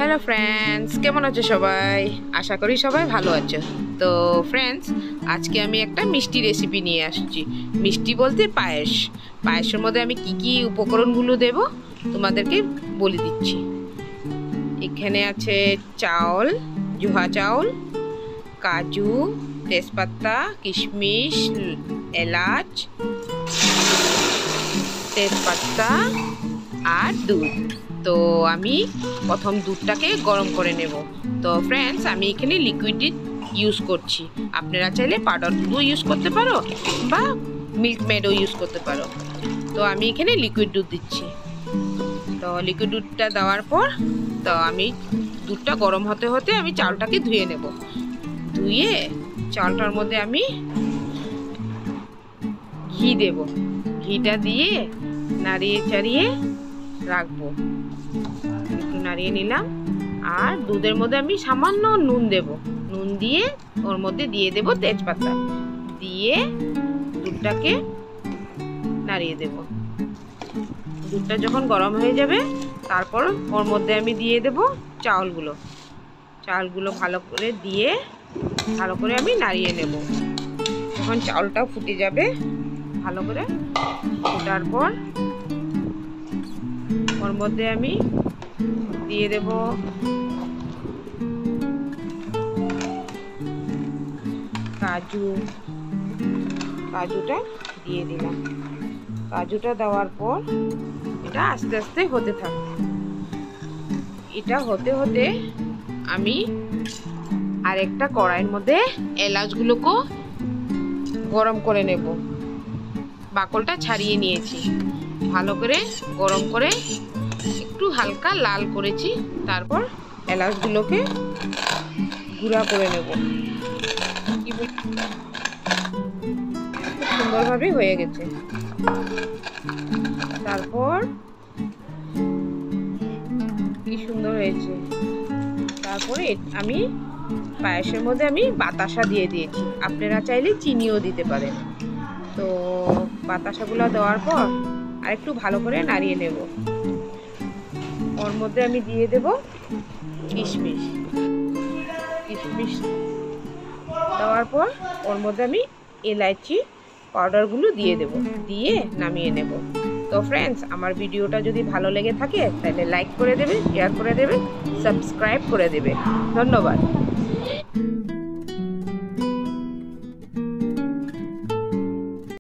Hello friends, কেমন আছো সবাই? আশা করি সবাই ভালো আছো। তো ফ্রেন্ডস, আজকে আমি একটা মিষ্টি রেসিপি নিয়ে আসছি। মিষ্টি বলতে পায়েসের মধ্যে আমি কি কি উপকরণগুলো দেব তোমাদেরকে বলে দিচ্ছি। এখানে আছে চাউল, জোহা চাউল, কাজু, তেজপাতা, কিশমিশ, এলাচ, তেজপাতা আর দুধ। তো আমি প্রথম দুধটাকে গরম করে নেব। তো ফ্রেন্ডস, আমি এখানে লিকুইড ইউজ করছি। আপনারা চাইলে পাউডার দুধও ইউজ করতে পারো বা মিল্ক মেডও ইউজ করতে পারো। তো আমি এখানে লিকুইড দুধ দিচ্ছি। তো লিকুইড দুধটা দেওয়ার পর তো আমি দুধটা গরম হতে হতে আমি চালটাকে ধুয়ে নেব। ধুয়ে চালটার মধ্যে আমি ঘি দেব। ঘিটা দিয়ে নাড়িয়ে চাড়িয়ে রাখবো। একটু নাড়িয়ে নিলাম। আর দুধের মধ্যে আমি সামান্য নুন দেব। নুন দিয়ে ওর মধ্যে দিয়ে দেব তেজপাতা, দিয়ে দুধটাকে নাড়িয়ে দেব। দুধটা যখন গরম হয়ে যাবে তারপর ওর মধ্যে আমি দিয়ে দেব চাউলগুলো ভালো করে দিয়ে ভালো করে আমি নাড়িয়ে নেব। যখন চাউলটা ফুটে যাবে ভালো করে, ফোটার পর ওর মধ্যে আমি দিয়ে দেব কাজুটা দিয়ে দিলাম। কাজুটা দেওয়ার পর এটা আস্তে আস্তে হতে থাকবে। এটা হতে হতে আমি আরেকটা কড়াইয়ের মধ্যে এলাচগুলোকে গরম করে নেব। বাকলটা ছাড়িয়ে নিয়েছি, ভালো করে গরম করে একটু হালকা লাল করেছি। তারপর এলাচগুলোকে গুঁড়া করে নেব। সুন্দরভাবে হয়ে গেছে। তারপর কি সুন্দর হয়েছে। তারপরে আমি পায়েসের মধ্যে আমি বাতাসা দিয়ে দিয়েছি। আপনারা চাইলে চিনিও দিতে পারেন। তো বাতাসাগুলো দেওয়ার পর আর একটু ভালো করে নাড়িয়ে নেব। ওর মধ্যে আমি দিয়ে দেব কিশমিশ দেওয়ার পর ওর মধ্যে আমি এলাচি পাউডারগুলো দিয়ে দেব, দিয়ে নামিয়ে নেব। তো ফ্রেন্ডস, আমার ভিডিওটা যদি ভালো লেগে থাকে তাহলে লাইক করে দেবে, শেয়ার করে দেবে, সাবস্ক্রাইব করে দেবে। ধন্যবাদ।